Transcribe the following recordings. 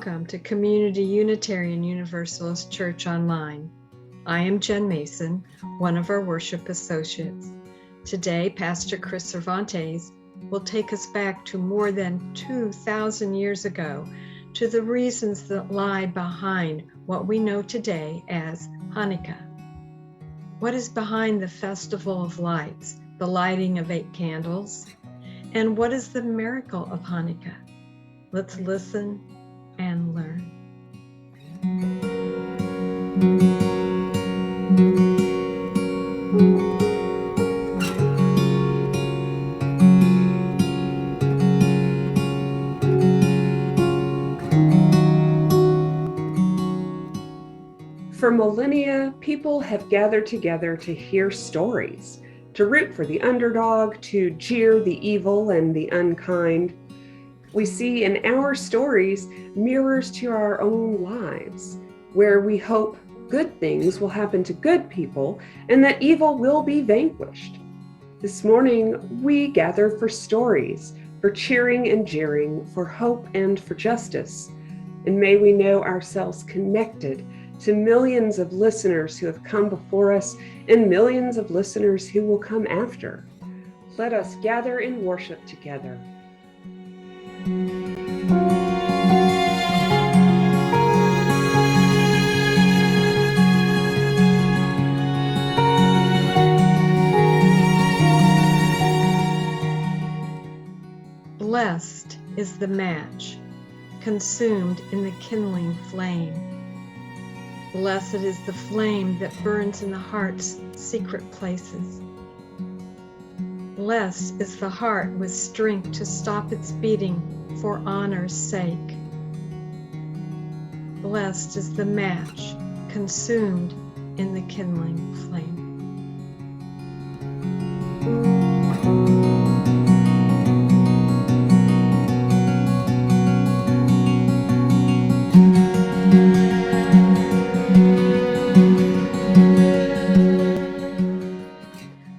Welcome to Community Unitarian Universalist Church Online. I am Jen Mason, one of our worship associates. Today, Pastor Kris Cervantes will take us back to more than 2,000 years ago to the reasons that lie behind what we know today as Hanukkah. What is behind the Festival of Lights, the lighting of 8 candles? And what is the miracle of Hanukkah? Let's listen and learn. For millennia, people have gathered together to hear stories, to root for the underdog, to jeer the evil and the unkind. We see in our stories mirrors to our own lives, where we hope good things will happen to good people and that evil will be vanquished. This morning, we gather for stories, for cheering and jeering, for hope and for justice. And may we know ourselves connected to millions of listeners who have come before us and millions of listeners who will come after. Let us gather in worship together. Blessed is the match, consumed in the kindling flame. Blessed is the flame that burns in the heart's secret places. Blessed is the heart with strength to stop its beating for honor's sake. Blessed is the match consumed in the kindling flame.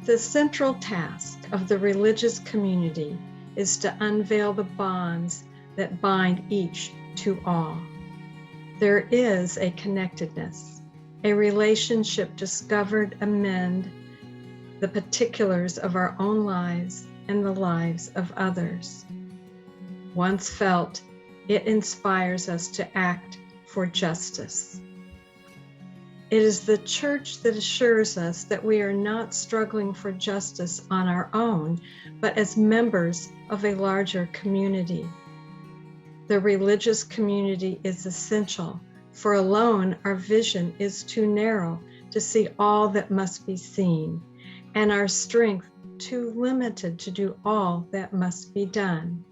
The central task of the religious community is to unveil the bonds that bind each to all. There is a connectedness, a relationship discovered amid the particulars of our own lives and the lives of others. Once felt, it inspires us to act for justice. It is the church that assures us that we are not struggling for justice on our own, but as members of a larger community. The religious community is essential, for alone our vision is too narrow to see all that must be seen, and our strength too limited to do all that must be done.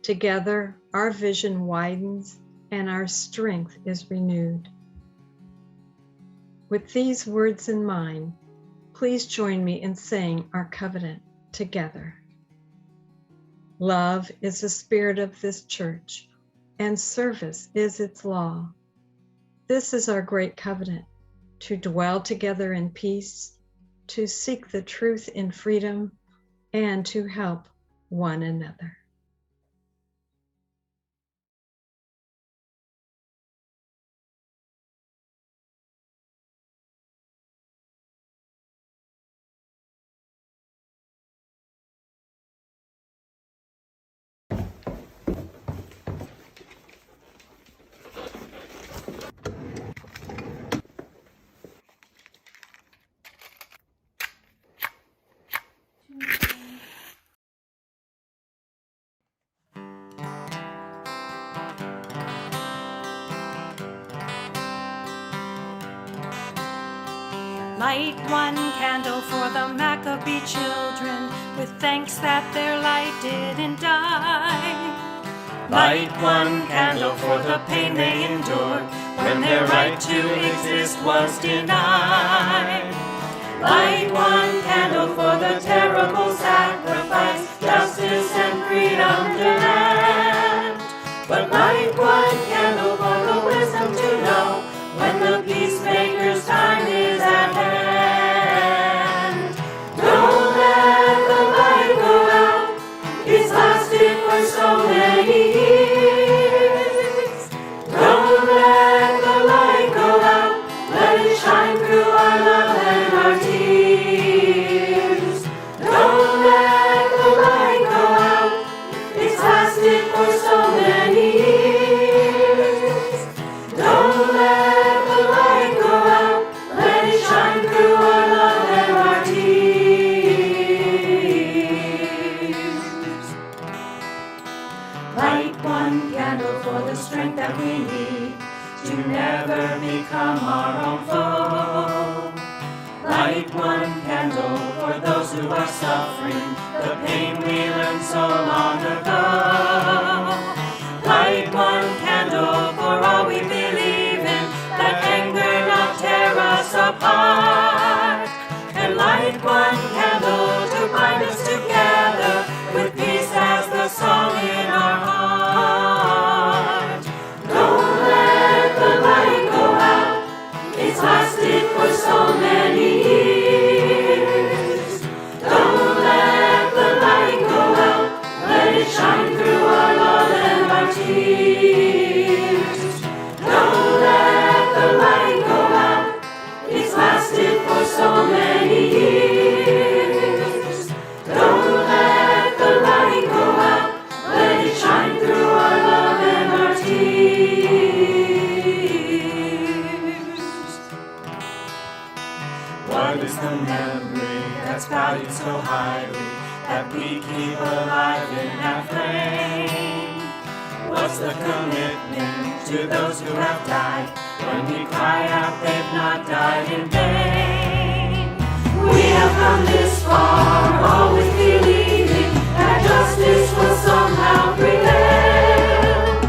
Together, our vision widens and our strength is renewed. With these words in mind, please join me in saying our covenant together. Love is the spirit of this church, and service is its law. This is our great covenant, to dwell together in peace, to seek the truth in freedom, and to help one another. Light one candle for the Maccabee children, with thanks that their light didn't die. Light one candle for the pain they endured when their right to exist was denied. Light one candle for the terrible sacrifice justice and freedom demand. But light one candle for the wisdom to know when the peacemaker's time is at hand. Don't let the light go out, it's lasted for so many years. those who are suffering the pain we learned so long ago. Light one candle for all we believe in, let anger not tear us apart. And light one candle to bind us together, with peace as the song in our heart. Don't let the light go out, it's lasted for so many years. Don't let the light go out, let it shine through our love and our tears. Don't let the light go out, it's lasted for so many years. Don't let the light go out, let it shine through our love and our tears. What is the memory that's valued so highly, that we keep alive in that flame? What's the commitment to those who have died, when we cry out they've not died in vain? We have come this far, always believing that justice will somehow prevail.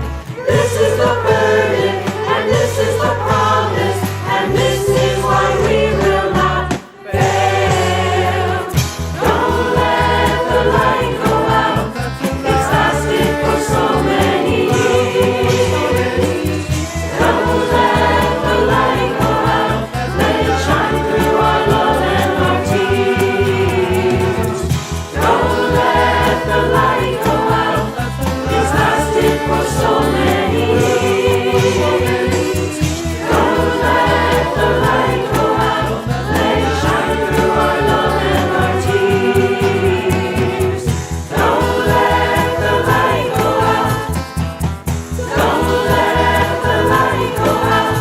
This is the verdict, and this is the promise, and this is why we will not fail. Don't let the light go out, it's lasted for so many years. Don't let the light go out, let it shine through our love and our tears. Don't let the light go out, it's lasted for so many years. Don't let the light go out, let it shine through our love and our tears. Don't let the light go out, don't let the light go out,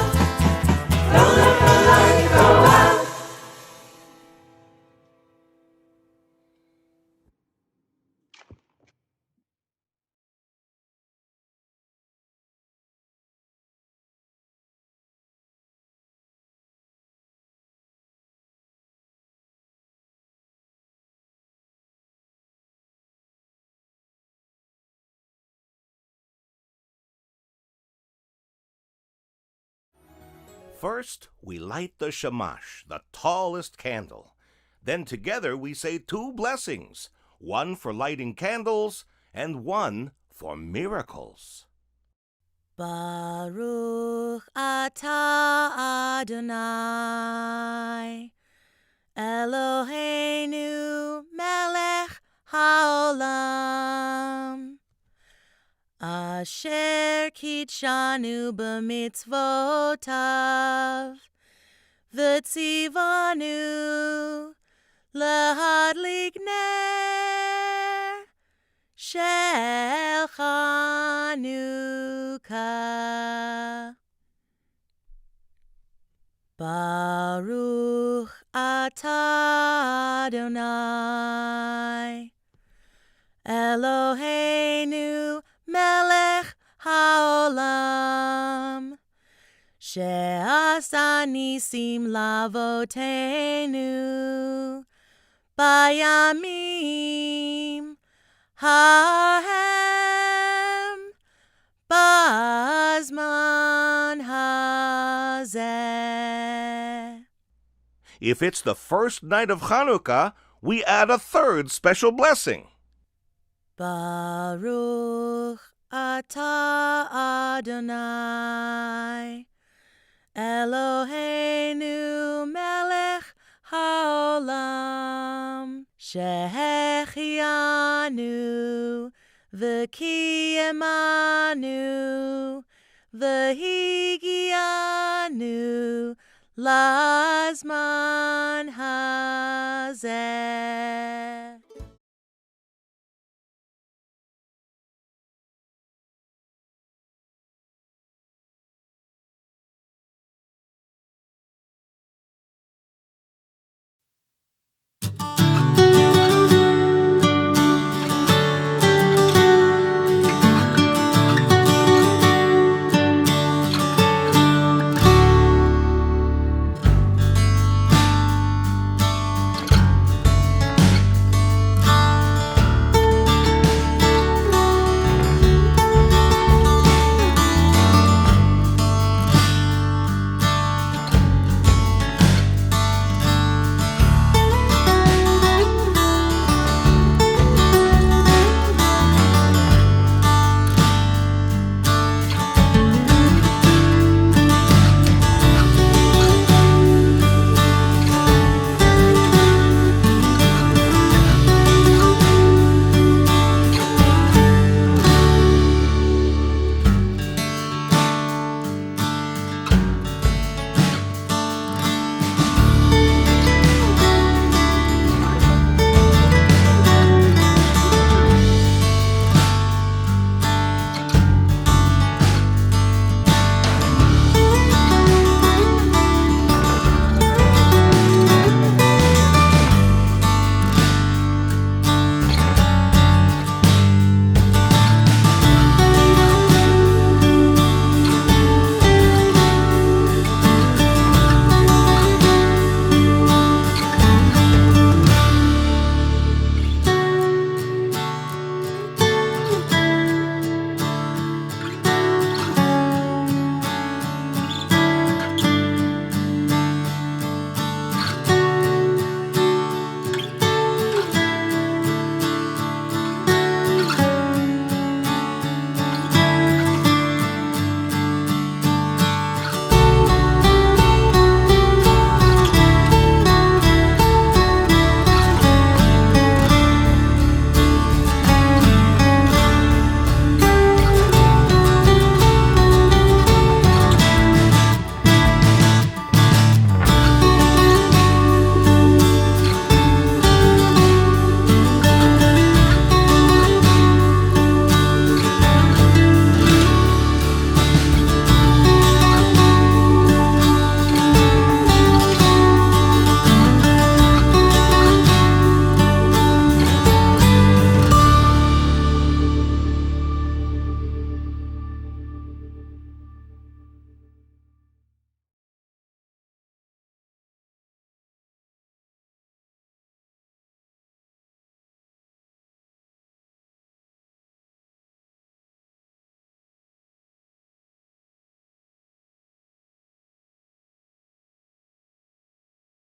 don't let the light go out. First, we light the shamash, the tallest candle. Then together we say 2 blessings, one for lighting candles and one for miracles. Baruch atah Adonai, Eloheinu melech haolam, asher kitshanu b'mitzvotav, v'tzivanu lehadlik ner shel Hanukkah. Baruch atah Adonai, Eloheinu melech haolam, she'asa nisim lavotenu bayamim hahem bazman hazeh. If it's the first night of Hanukkah, we add a 3rd special blessing. Baruch atah Adonai, Eloheinu melech haolam, shehechianu v'kiyemanu v'higianu lazman hazeh.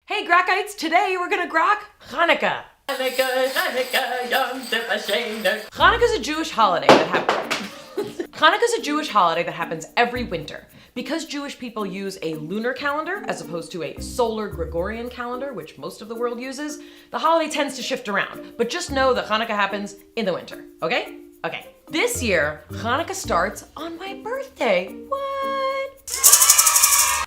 Hey Grackites, today we're gonna grok Hanukkah. Hanukkah's a Jewish holiday that happens every winter. Because Jewish people use a lunar calendar as opposed to a solar Gregorian calendar, which most of the world uses, the holiday tends to shift around. But just know that Hanukkah happens in the winter, okay? Okay. This year, Hanukkah starts on my birthday. What?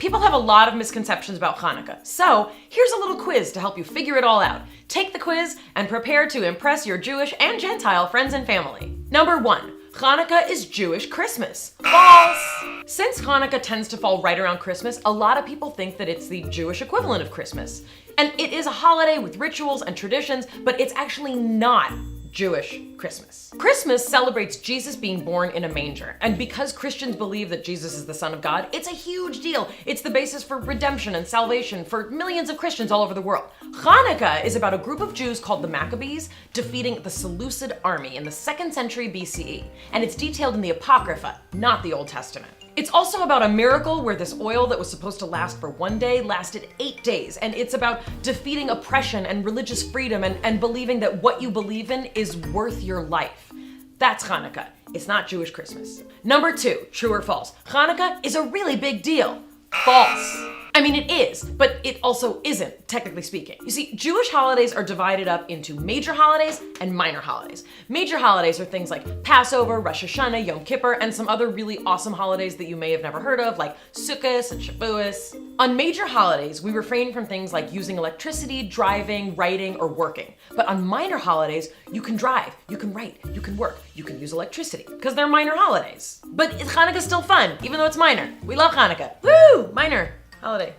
People have a lot of misconceptions about Hanukkah, so here's a little quiz to help you figure it all out. Take the quiz and prepare to impress your Jewish and Gentile friends and family. Number 1, Hanukkah is Jewish Christmas. False! Since Hanukkah tends to fall right around Christmas, a lot of people think that it's the Jewish equivalent of Christmas. And it is a holiday with rituals and traditions, but it's actually not Jewish Christmas. Christmas celebrates Jesus being born in a manger, and because Christians believe that Jesus is the Son of God, it's a huge deal. It's the basis for redemption and salvation for millions of Christians all over the world. Hanukkah is about a group of Jews called the Maccabees defeating the Seleucid army in the 2nd century BCE, and it's detailed in the Apocrypha, not the Old Testament. It's also about a miracle where this oil that was supposed to last for 1 day lasted 8 days. And it's about defeating oppression and religious freedom and believing that what you believe in is worth your life. That's Hanukkah. It's not Jewish Christmas. Number 2, true or false? Hanukkah is a really big deal. False. I mean, it is, but it also isn't, technically speaking. You see, Jewish holidays are divided up into major holidays and minor holidays. Major holidays are things like Passover, Rosh Hashanah, Yom Kippur, and some other really awesome holidays that you may have never heard of, like Sukkot and Shavuos. On major holidays, we refrain from things like using electricity, driving, writing, or working. But on minor holidays, you can drive, you can write, you can work, you can use electricity, because they're minor holidays. But Hanukkah's still fun, even though it's minor. We love Hanukkah. Woo! Minor holiday.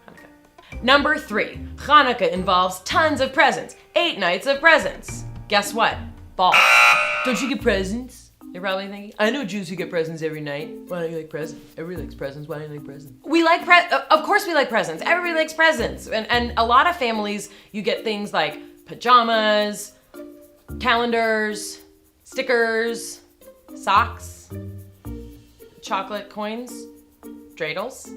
Hanukkah. Number 3, Hanukkah involves tons of presents. 8 nights of presents. Guess what? False. Don't you get presents? You're probably thinking, I know Jews who get presents every night. Why don't you like presents? Everybody likes presents. Why don't you like presents? We like of course we like presents. Everybody likes presents. And a lot of families, you get things like pajamas, calendars, stickers, socks, chocolate coins, dreidels.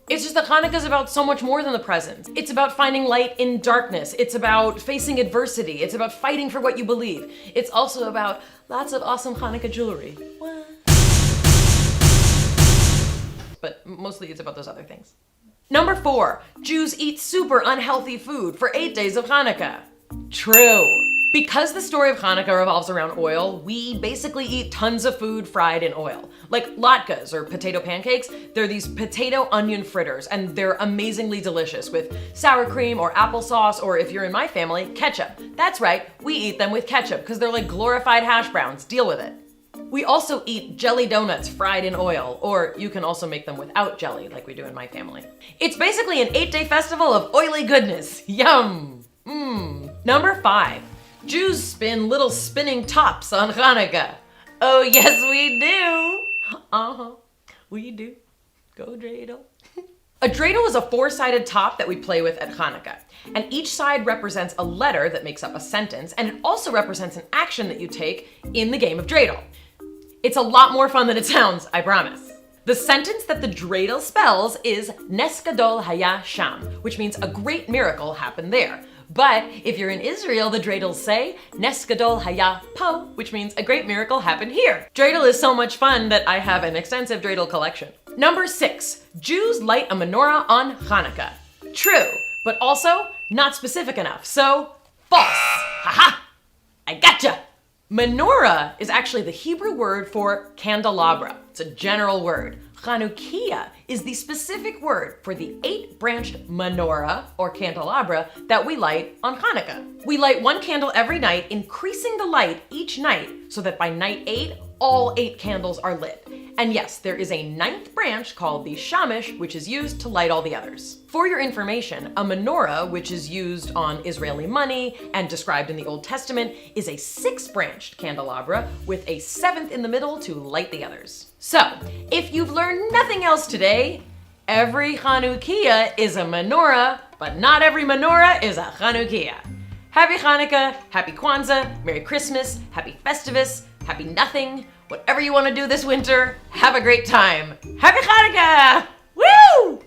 It's just that Hanukkah's about so much more than the presents. It's about finding light in darkness. It's about facing adversity. It's about fighting for what you believe. It's also about lots of awesome Hanukkah jewelry. What? But mostly it's about those other things. Number 4, Jews eat super unhealthy food for 8 days of Hanukkah. True. Because the story of Hanukkah revolves around oil, we basically eat tons of food fried in oil. Like latkes or potato pancakes, they're these potato onion fritters and they're amazingly delicious with sour cream or applesauce, or if you're in my family, ketchup. That's right, we eat them with ketchup because they're like glorified hash browns. Deal with it. We also eat jelly donuts fried in oil, or you can also make them without jelly like we do in my family. It's basically an 8-day festival of oily goodness. Yum! Number 5. Jews spin little spinning tops on Hanukkah. Oh yes we do. We do. Go dreidel. A dreidel is a 4-sided top that we play with at Hanukkah. And each side represents a letter that makes up a sentence, and it also represents an action that you take in the game of dreidel. It's a lot more fun than it sounds, I promise. The sentence that the dreidel spells is Nes Gadol Haya Sham, which means a great miracle happened there. But if you're in Israel, the dreidels say Nes Gadol Haya Po, which means a great miracle happened here. Dreidel is so much fun that I have an extensive dreidel collection. Number 6, Jews light a menorah on Hanukkah. True, but also not specific enough, so false. Haha, I gotcha. Menorah is actually the Hebrew word for candelabra. It's a general word. Chanukiah is the specific word for the 8-branched menorah or candelabra that we light on Hanukkah. We light 1 candle every night, increasing the light each night so that by night 8, all 8 candles are lit. And yes, there is a 9th branch called the shamish, which is used to light all the others. For your information, a menorah, which is used on Israeli money and described in the Old Testament, is a 6-branched candelabra with a 7th in the middle to light the others. So, if you've learned nothing else today, every Chanukiah is a menorah, but not every menorah is a Chanukiah. Happy Hanukkah, Happy Kwanzaa, Merry Christmas, Happy Festivus, Happy Nothing. Whatever you want to do this winter, have a great time. Happy Hanukkah! Woo!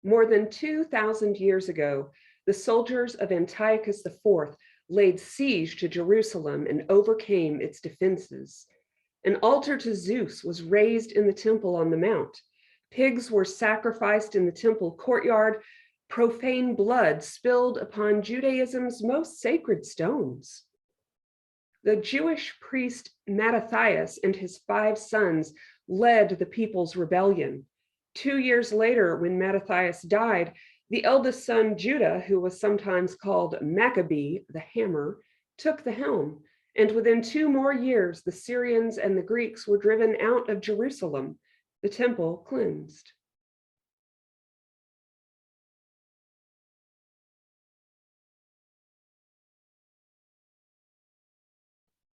More than 2,000 years ago, the soldiers of Antiochus IV laid siege to Jerusalem and overcame its defenses. An altar to Zeus was raised in the temple on the mount. Pigs were sacrificed in the temple courtyard. Profane blood spilled upon Judaism's most sacred stones. The Jewish priest Mattathias and his 5 sons led the people's rebellion. 2 years later, when Mattathias died, the eldest son, Judah, who was sometimes called Maccabee, the hammer, took the helm. And within 2 more years, the Syrians and the Greeks were driven out of Jerusalem, the temple cleansed.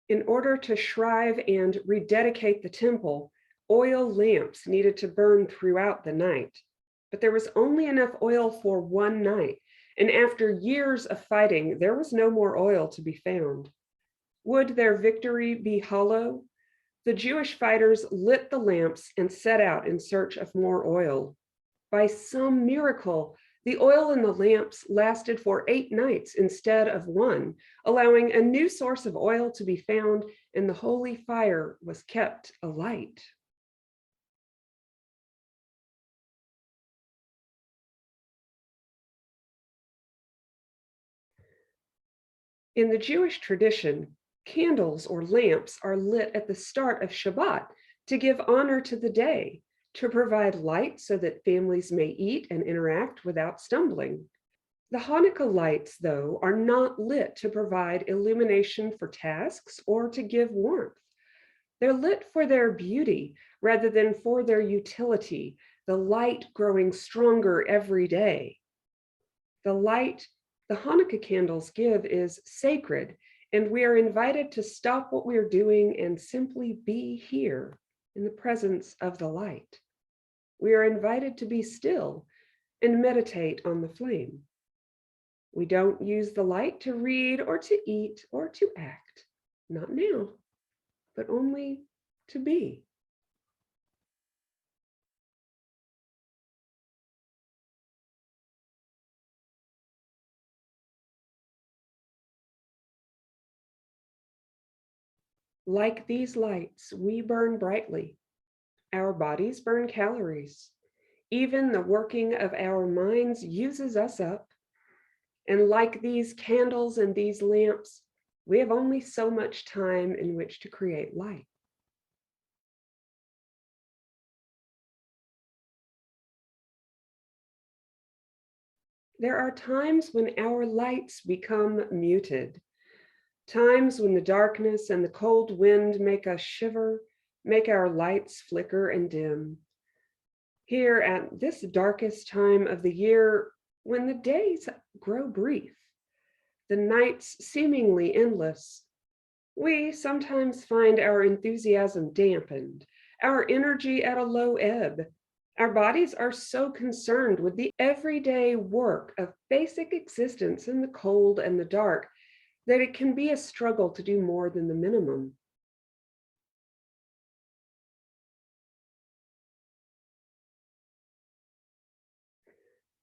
In order to shrive and rededicate the temple, oil lamps needed to burn throughout the night. But there was only enough oil for 1 night, and after years of fighting, there was no more oil to be found. Would their victory be hollow? The Jewish fighters lit the lamps and set out in search of more oil. By some miracle, the oil in the lamps lasted for 8 nights instead of 1, allowing a new source of oil to be found, and the holy fire was kept alight. In the Jewish tradition, candles or lamps are lit at the start of Shabbat to give honor to the day, to provide light so that families may eat and interact without stumbling. The Hanukkah lights, though, are not lit to provide illumination for tasks or to give warmth. They're lit for their beauty rather than for their utility, the light growing stronger every day. The light the Hanukkah candles give is sacred, and we are invited to stop what we are doing and simply be here in the presence of the light. We are invited to be still and meditate on the flame. We don't use the light to read or to eat or to act, not now, but only to be. Like these lights, we burn brightly. Our bodies burn calories. Even the working of our minds uses us up. And like these candles and these lamps, we have only so much time in which to create light. There are times when our lights become muted, times when the darkness and the cold wind make us shiver, make our lights flicker and dim. Here at this darkest time of the year, when the days grow brief, the nights seemingly endless, we sometimes find our enthusiasm dampened, our energy at a low ebb. Our bodies are so concerned with the everyday work of basic existence in the cold and the dark that it can be a struggle to do more than the minimum.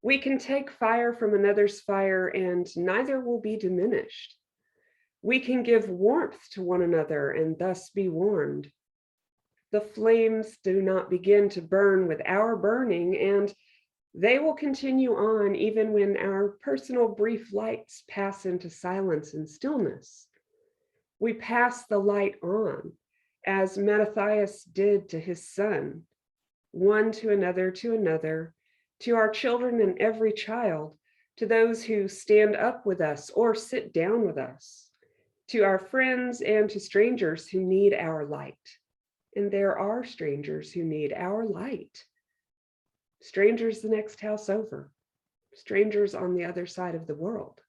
We can take fire from another's fire and neither will be diminished. We can give warmth to one another and thus be warmed. The flames do not begin to burn with our burning, and they will continue on even when our personal brief lights pass into silence and stillness. We pass the light on, as Mattathias did to his son, one to another, to our children and every child, to those who stand up with us or sit down with us, to our friends and to strangers who need our light. And there are strangers who need our light. Strangers the next house over, strangers on the other side of the world.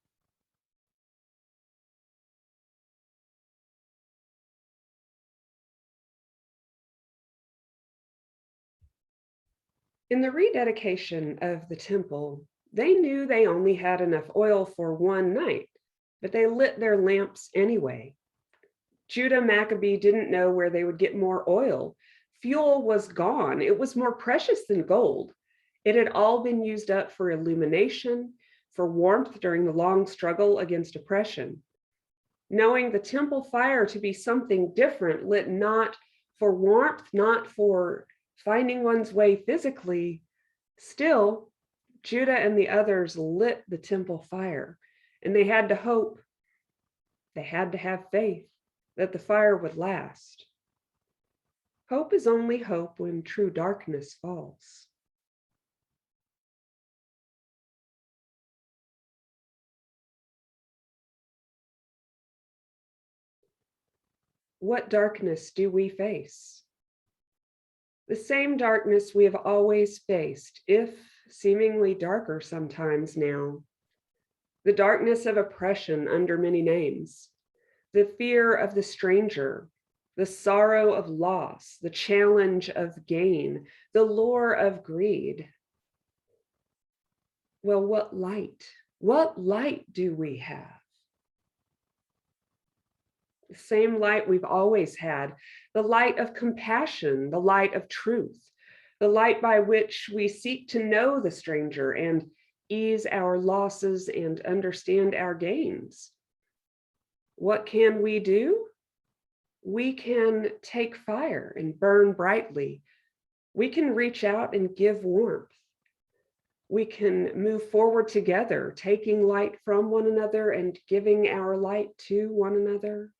In the rededication of the temple, they knew they only had enough oil for one night, but they lit their lamps anyway. Judah Maccabee didn't know where they would get more oil. Fuel was gone. It was more precious than gold. It had all been used up for illumination, for warmth during the long struggle against oppression. Knowing the temple fire to be something different, lit not for warmth, not for finding one's way physically, still, Judah and the others lit the temple fire, and they had to hope, they had to have faith that the fire would last. Hope is only hope when true darkness falls. What darkness do we face? The same darkness we have always faced, if seemingly darker sometimes now. The darkness of oppression under many names, the fear of the stranger, the sorrow of loss, the challenge of gain, the lure of greed. Well, what light do we have? The same light we've always had, the light of compassion, the light of truth, the light by which we seek to know the stranger and ease our losses and understand our gains. What can we do? We can take fire and burn brightly. We can reach out and give warmth. We can move forward together, taking light from one another and giving our light to one another.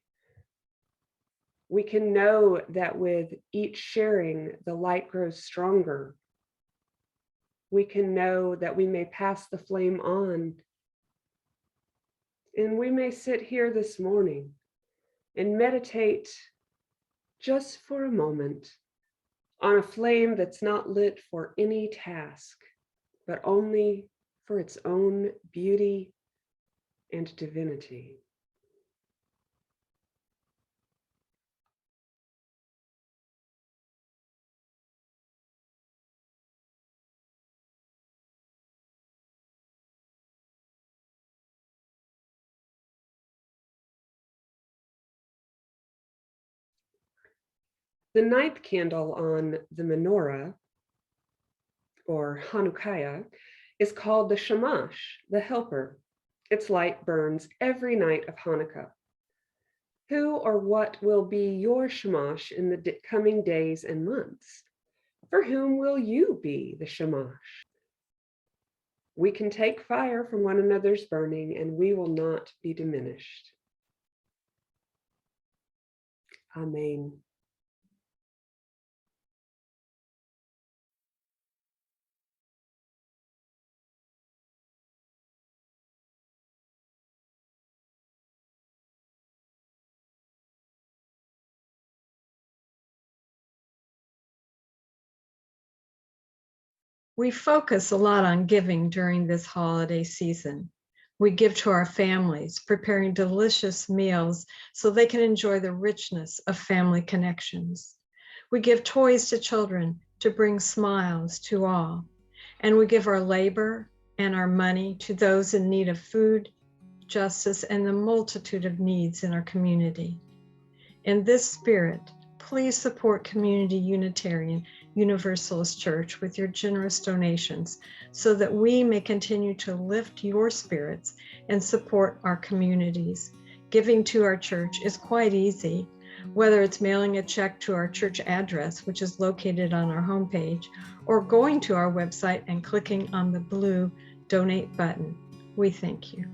We can know that with each sharing, the light grows stronger. We can know that we may pass the flame on. And we may sit here this morning and meditate just for a moment on a flame that's not lit for any task, but only for its own beauty and divinity. The ninth candle on the menorah, or Hanukkah, is called the Shamash, the helper. Its light burns every night of Hanukkah. Who or what will be your Shamash in the coming days and months? For whom will you be the Shamash? We can take fire from one another's burning, and we will not be diminished. Amen. We focus a lot on giving during this holiday season. We give to our families, preparing delicious meals so they can enjoy the richness of family connections. We give toys to children to bring smiles to all. And we give our labor and our money to those in need of food, justice, and the multitude of needs in our community. In this spirit, please support Community Unitarian Universalist Church with your generous donations so that we may continue to lift your spirits and support our communities. Giving to our church is quite easy, whether it's mailing a check to our church address, which is located on our homepage, or going to our website and clicking on the blue donate button. We thank you.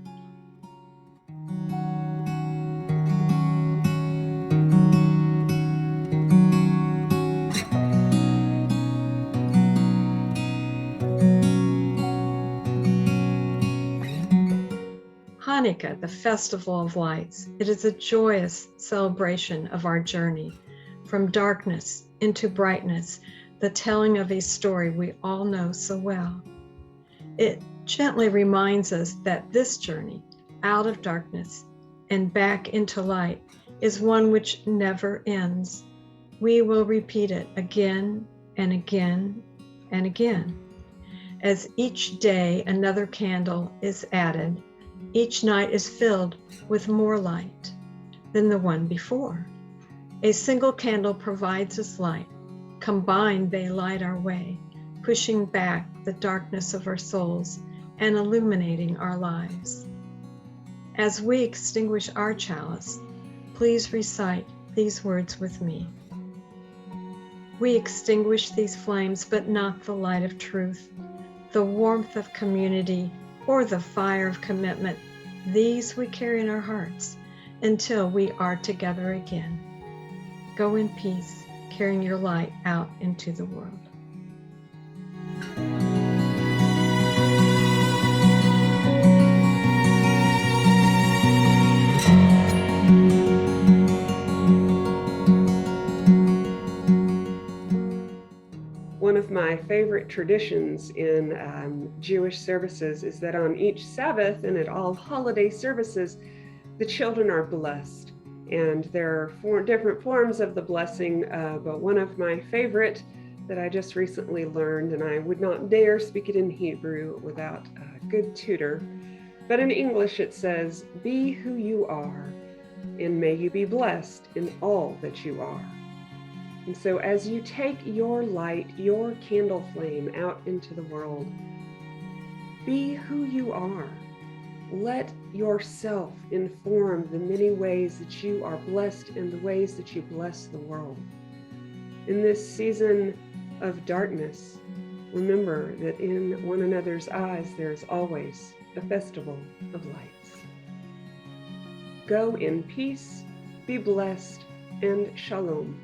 Hanukkah, the festival of lights. It is a joyous celebration of our journey from darkness into brightness, the telling of a story we all know so well. It gently reminds us that this journey out of darkness and back into light is one which never ends. We will repeat it again and again and again. As each day another candle is added, each night is filled with more light than the one before. A single candle provides us light. Combined, they light our way, pushing back the darkness of our souls and illuminating our lives. As we extinguish our chalice, please recite these words with me. We extinguish these flames, but not the light of truth, the warmth of community, or the fire of commitment. These we carry in our hearts until we are together again. Go in peace, carrying your light out into the world. One of my favorite traditions in Jewish services is that on each Sabbath and at all holiday services, the children are blessed. And there are 4 different forms of the blessing, but one of my favorite that I just recently learned, and I would not dare speak it in Hebrew without a good tutor, but in English it says, "Be who you are, and may you be blessed in all that you are." And so as you take your light, your candle flame out into the world, be who you are. Let yourself inform the many ways that you are blessed and the ways that you bless the world. In this season of darkness, Remember that in one another's eyes there is always a festival of lights. Go in peace, be blessed, and shalom.